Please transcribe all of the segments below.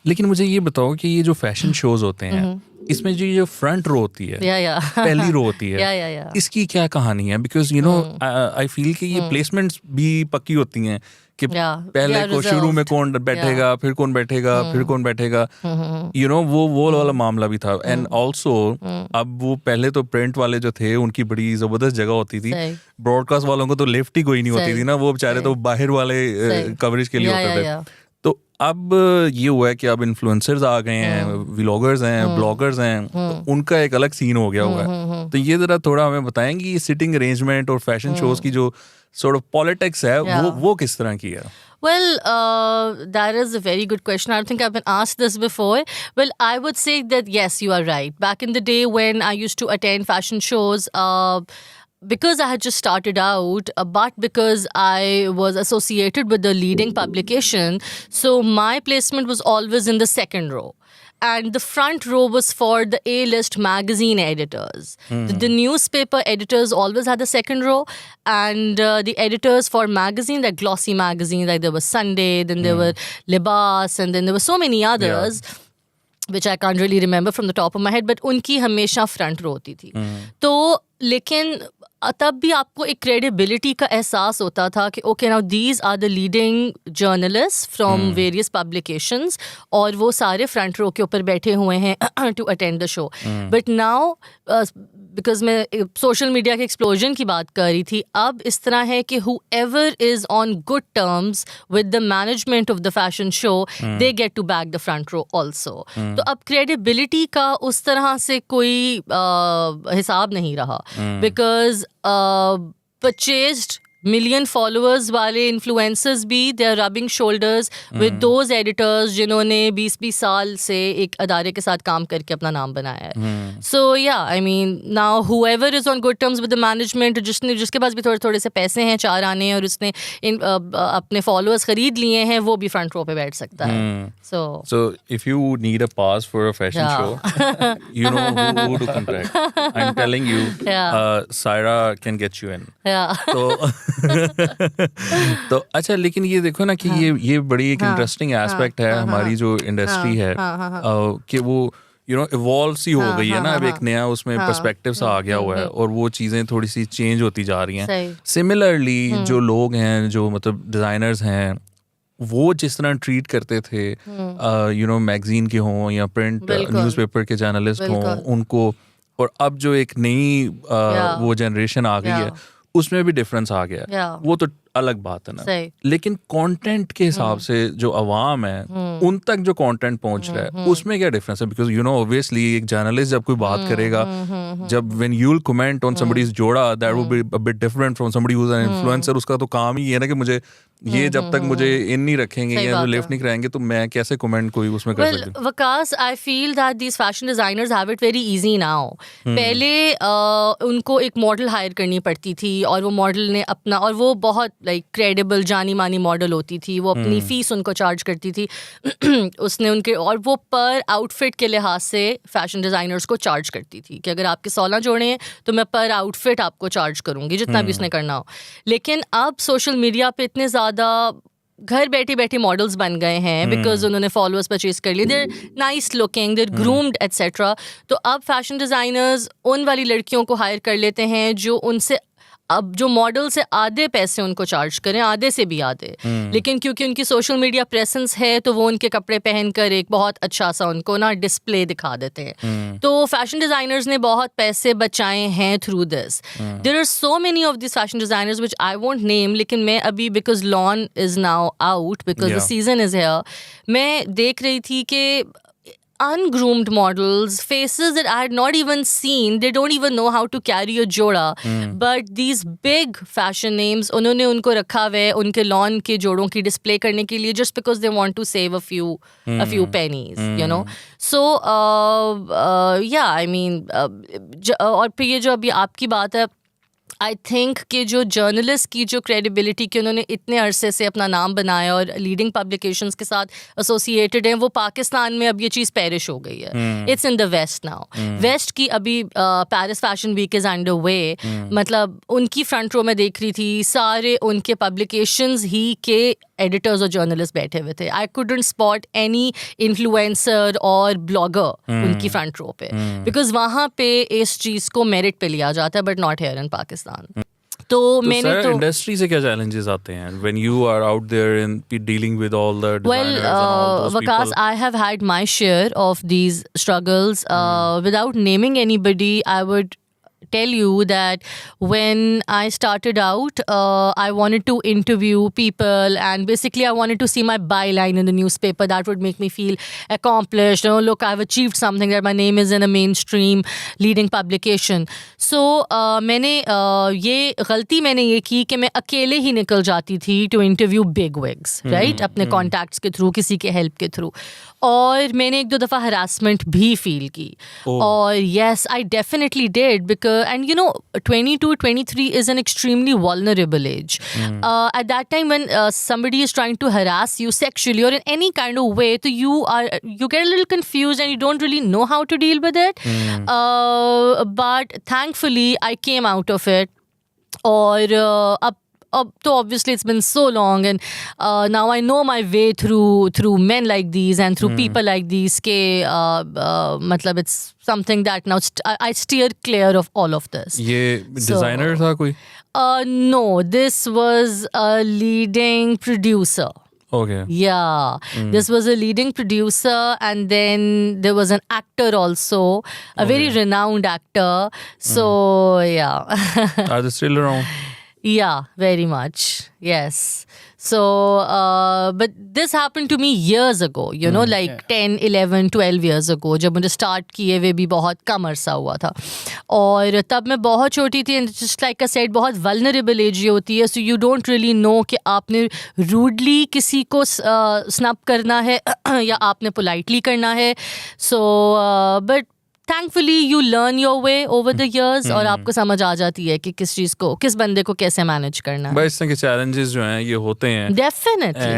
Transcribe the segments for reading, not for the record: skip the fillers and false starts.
लेकिन मुझे ये बताओ कि ये जो फैशन शोज होते हैं इसमें जो ये फ्रंट रो होती है, पहली रो होती है, इसकी क्या कहानी है? Because you no I feel कि ये प्लेसमेंट्स भी पक्की होती हैं कि पहले को शुरू में कौन बैठेगा, फिर कौन बैठेगा, फिर कौन बैठेगा, यू नो वो वाला मामला भी था। एंड ऑल्सो अब वो पहले तो प्रिंट वाले जो थे उनकी बड़ी जबरदस्त जगह होती थी, ब्रॉडकास्ट वालों को तो लिफ्ट ही कोई नहीं होती थी ना, वो बेचारे तो बाहर वाले कवरेज के लिए होते थे। तो अब ये हुआ है कि अब इन्फ्लुएंसर्स आ गए हैं, व्लॉगर्स हैं, ब्लॉगर्स हैं, तो उनका एक अलग सीन हो गया हुआ है। तो ये जरा थोड़ा हमें बताएंगे सिटिंग अरेंजमेंट और फैशन शोज की जो sort of politics है वो किस तरह की है? Well, that is a very good question. I don't think I've been asked this before. Well, I would say that yes, you are right. Back in the day when I used to attend fashion shows, because I had just started out, but because I was associated with the leading publication, so my placement was always in the second row. And the front row was for the A-list magazine editors. The newspaper editors always had the second row, and the editors for magazine, like glossy magazines, like there was Sunday, then there were Libas, and then there were so many others. Yeah. Which I can't really remember from the top of my head, but उनकी हमेशा front row होती थी। तो लेकिन तब भी आपको एक क्रेडिबिलिटी का एहसास होता था कि okay now these are the leading journalist from various publications, और वो सारे फ्रंट रो के ऊपर बैठे हुए हैं to attend the show. But now because मैं सोशल मीडिया के एक्सप्लोजन की बात कर रही थी, अब इस तरह है कि whoever is on good terms with the management of the fashion show, they get to back the front row also. तो अब क्रेडिबिलिटी का उस तरह से कोई हिसाब नहीं रहा, बिकॉज purchased million followers वाले influencers भी they are rubbing shoulders with those editors जिन्होंने 20-20 साल से एक अदारे के साथ काम करके अपना नाम बनाया है। So yeah, I mean now whoever is on good terms with the management, जिसके पास भी थोड़े से पैसे हैं, 4 आने, और उसने अपने followers खरीद लिए हैं, वो भी front row पे बैठ सकता है। So if you need a pass for a fashion show, you know who to contact. I'm telling you, Saira can get you in. तो अच्छा, लेकिन ये देखो ना कि ये बड़ी एक इंटरेस्टिंग एस्पेक्ट है हमारी जो इंडस्ट्री है, कि वो यू नो इवॉल्व सी हो गई है ना, अब एक नया उसमें पर्सपेक्टिव सा आ गया हुआ है, और वो चीज़ें थोड़ी सी चेंज होती जा रही हैं। सिमिलरली जो लोग हैं, जो मतलब डिज़ाइनर्स हैं, वो जिस तरह ट्रीट करते थे यू नो मैगजीन के हों या प्रिंट न्यूज़पेपर के जर्नलिस्ट हों उनको, और अब जो एक नई वो जनरेशन आ गई है उसमें भी डिफरेंस आ गया। वो तो अलग बात है ना, लेकिन कंटेंट के हिसाब से जो अवाम है उन तक जो कंटेंट पहुंच रहा है उसमें क्या डिफरेंस है? बिकॉज यू नो ऑब्वियसली एक जर्नलिस्ट जब कोई बात करेगा, जब when you will comment on somebody's जोड़ा, that will be a bit different from somebody who is an influencer. उसका तो काम ही है ना कि मुझे ये जब तक मुझे इन नहीं रखेंगे या लिफ्ट नहीं कराएंगे तो मैं कैसे कमेंट कोई उसमें कर सकती हूँ? Vikas, I feel that these fashion designers have it very easy now. पहले उनको एक मॉडल हायर करनी पड़ती थी, और वो मॉडल ने अपना, और वो बहुत लाइक क्रेडिबल जानी मानी मॉडल होती थी, वो अपनी फीस उनको चार्ज करती थी उसने उनके, और वो पर आउटफिट के लिहाज से फैशन डिज़ाइनर्स को चार्ज करती थी कि अगर आपके 16 जोड़े हैं तो मैं पर आउटफिट आपको चार्ज करूँगी, जितना भी उसने करना हो। लेकिन अब सोशल मीडिया पे इतने ज़्यादा घर बैठे बैठे मॉडल्स बन गए हैं, बिकॉज उन्होंने फॉलोअर्स परचेज कर लिए, देर नाइस लुकिंग, देर ग्रूम्ड एट्सेट्रा। तो अब फैशन डिज़ाइनर्स उन वाली लड़कियों को हायर कर लेते हैं जो उनसे, अब जो मॉडल से आधे पैसे उनको चार्ज करें, आधे से भी आधे, लेकिन क्योंकि उनकी सोशल मीडिया प्रेजेंस है तो वो उनके कपड़े पहनकर एक बहुत अच्छा सा उनको ना डिस्प्ले दिखा देते हैं। तो फैशन डिज़ाइनर्स ने बहुत पैसे बचाए हैं through this. There are so many of this fashion designers which I won't name, लेकिन मैं अभी because lawn is now out, because the season is here, मैं देख रही थी कि ungroomed models, faces that I had not even seen, they don't even know how to carry a joda, but these big fashion names, उन्होंने उनको रखा हुआ है उनके लॉन के जोड़ों की डिस्प्ले करने के लिए, just because they want to save a few pennies, you know. So yeah, I mean और फिर ये जो अभी आपकी बात है, आई थिंक कि जो जर्नलिस्ट की जो क्रेडिबिलिटी कि उन्होंने इतने अरसे से अपना नाम बनाया और लीडिंग पब्लिकेशंस के साथ एसोसिएटेड हैं, वो पाकिस्तान में अब ये चीज़ पेरिश हो गई है. It's in the west now. West की अभी Paris fashion week is under way. मतलब उनकी फ्रंट रो में देख रही थी, सारे उनके पब्लिकेशंस ही के एडिटर्स और जर्नलिस्ट बैठे हुए थे. I couldn't spot any influencer और ब्लॉगर उनकी फ्रंट रो पे, बिकॉज वहाँ पे इस चीज़ को मेरिट पे लिया जाता है, but not here in Pakistan. तो मैंने तो इंडस्ट्री से क्या चैलेंजेस आते हैं when you are out there and dealing with all the designers and all those Vikas, people? I have had my share of these struggles. Without naming anybody, I would tell you that when I started out, I wanted to interview people, and basically I wanted to see my byline in the newspaper. That would make me feel accomplished. Look, I've achieved something, that my name is in a mainstream leading publication. So मैंने ये गलती मैंने ये की कि मैं अकेले ही निकल जाती थी to interview big wigs, right? अपने contacts के थ्रू, किसी के help के थ्रू. और मैंने एक दो दफ़ा harassment भी feel की. और yes, I definitely did, because and 22, 23 is an extremely vulnerable age. At that time when somebody is trying to harass you sexually or in any kind of way, so you get a little confused and you don't really know how to deal with it. But thankfully I came out of it. और अब तो obviously it's been so long, and now I know my way through men like these and through people like these के मतलब it's something that now I steer clear of all of this. ये designer था कोई? No, this was a leading producer. Okay. Yeah, this was a leading producer, and then there was an actor also, a very renowned actor. So yeah. Are they still around? Yeah, very much. Yes. So, but this happened to me years ago, like 10, 11, 12 years ago, जब मुझे start किए हुए भी बहुत कम अरसा हुआ था. और तब मैं बहुत छोटी थी, and just like I said, बहुत vulnerable age ये होती है, so you don't really know कि आपने rudely किसी को snub करना है या आपने politely करना है. So, but thankfully you learn your way over the years और आपको समझ आ जाती है कि किस चीज़ को, किस बंदे को कैसे मैनेज करना है. बस इस तरह के challenges जो हैं ये होते हैं. Definitely.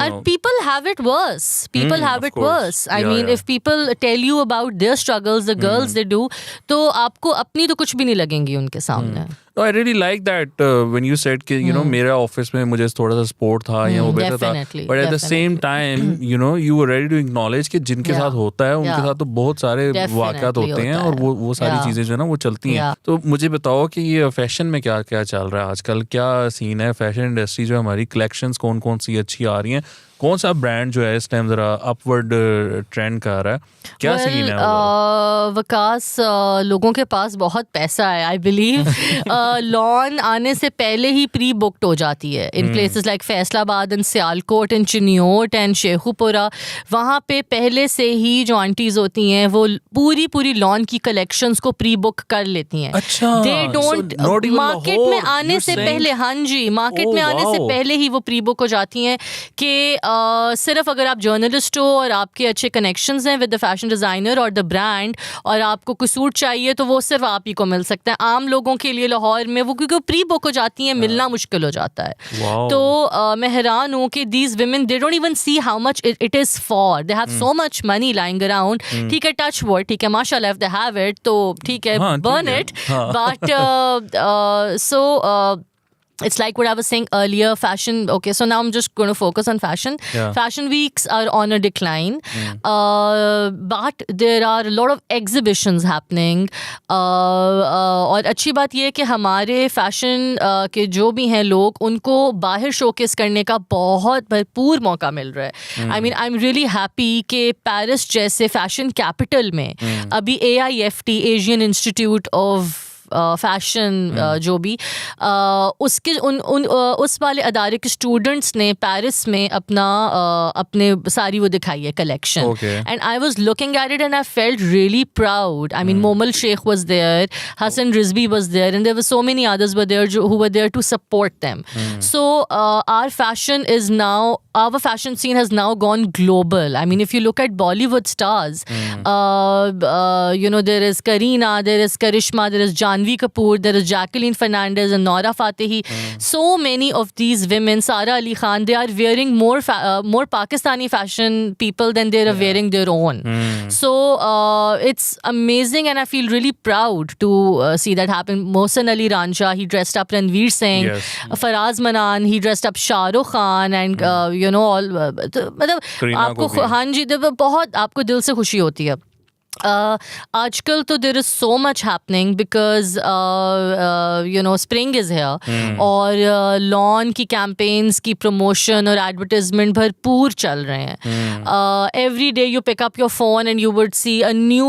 And people have it worse. People have it worse. I mean, if people tell you about their struggles, the girls they do, तो आपको अपनी तो कुछ भी नहीं लगेंगी उनके सामने. No, I really like that when you said कि मेरे ऑफिस में मुझे थोड़ा सा सपोर्ट था या वो बेहतर था, but at the same time you were ready to acknowledge कि जिनके साथ होता है उनके साथ तो बहुत सारे वाक़यात होते हैं और वो सारी चीज़ें जो है ना वो चलती हैं. तो मुझे बताओ कि ये फैशन में क्या क्या चल रहा है आजकल, क्या सीन है फैशन इंडस्ट्री जो हमारी, कलेक्शंस कौन कौन सी अच्छी आ रही हैं, कौन सा ब्रांड जो है इस टाइम जरा अपवर्ड ट्रेंड कर रहा है, क्या सीन है? विकास, लोगों के पास बहुत पैसा है, आई बिलीव. लॉन आने से पहले ही प्री बुक्ड हो जाती है in places like Faisalabad and Sialkot and Chiniot and Sheikhupura. वहाँ पे पहले से ही जो आंटीज होती हैं वो पूरी लॉन की कलेक्शंस को प्री बुक कर लेती हैं. दे डोंट मार्केट में आने से पहले, हाँ जी, मार्केट में आने से पहले ही वो प्री बुक हो जाती हैं कि सिर्फ अगर आप जर्नलिस्ट हो और आपके अच्छे कनेक्शंस हैं विद द फैशन डिज़ाइनर और द ब्रांड और आपको कोई सूट चाहिए तो वो सिर्फ आप ही को मिल सकता है. आम लोगों के लिए लाहौर में वो क्योंकि प्री बुक हो जाती हैं, मिलना मुश्किल हो जाता है. तो मैं हैरान हूँ कि these women they don't even see how much it is for. They have so much money lying around. ठीक है, टच वर्ड, ठीक है, माशाल्लाह इफ दे हैव इट तो ठीक है, burn it. But so it's like what I was saying earlier, fashion. Okay, so now I'm just going to focus on fashion. Fashion weeks are on a decline, but there are a lot of exhibitions happening. और अच्छी बात ये है कि हमारे fashion के जो भी हैं लोग, उनको बाहर शोकेस करने का बहुत भरपूर मौका मिल रहा है. I mean, I'm really happy कि पेरिस जैसे फैशन कैपिटल में अभी AIFT, Asian Institute of fashion जो भी उसके उस वाले अदारे के स्टूडेंट्स ने पेरिस में अपने सारी वो दिखाई है collection. And I was looking at it and I felt really proud. I mean Momal Sheikh was there, Hasan Rizvi was there, and there were so many others were there who were there to support them. So our fashion scene has now gone global. I mean, if you look at Bollywood stars, there is Kareena, there is Karishma, there is Janvi Janvi Kapoor, there is Jacqueline Fernandez and Nora Fatehi. So many of these women, Sara Ali Khan, they are wearing more Pakistani fashion people than they are wearing their own. So it's amazing, and I feel really proud to see that happen. Mohsen Ali Rancha, he dressed up Ranveer Singh. Yes. Faraz Manan, he dressed up Shah Rukh Khan, and you know all. मतलब आपको हाँ जी बहुत आपको दिल से खुशी होती है. आजकल तो there is so much happening because you know spring is here और लॉन की campaigns की promotion और advertisement भरपूर चल रहे हैं. Every day you pick up your phone and you would see a new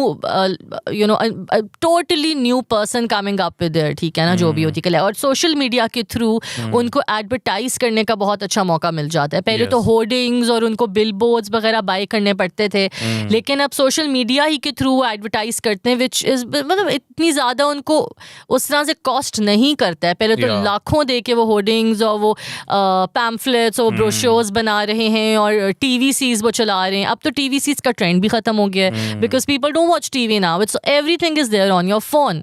you know a totally new person coming up with it. ठीक है ना जो भी होती है और social media के through उनको advertise करने का बहुत अच्छा मौका मिल जाता है. पहले तो hoardings और उनको billboards वगैरह buy करने पड़ते थे लेकिन अब social media ही के थ्रू एडवर्टाइज करते हैं विच इज मतलब इतनी ज़्यादा उनको उस तरह से कॉस्ट नहीं करता है. पहले तो लाखों दे के वो होर्डिंग्स और वो पैम्फलेट्स और ब्रोशर्स बना रहे हैं और TVCs वो चला रहे हैं. अब तो TVCs का ट्रेंड भी ख़त्म हो गया है because people don't watch TV now. It's everything is there on your phone.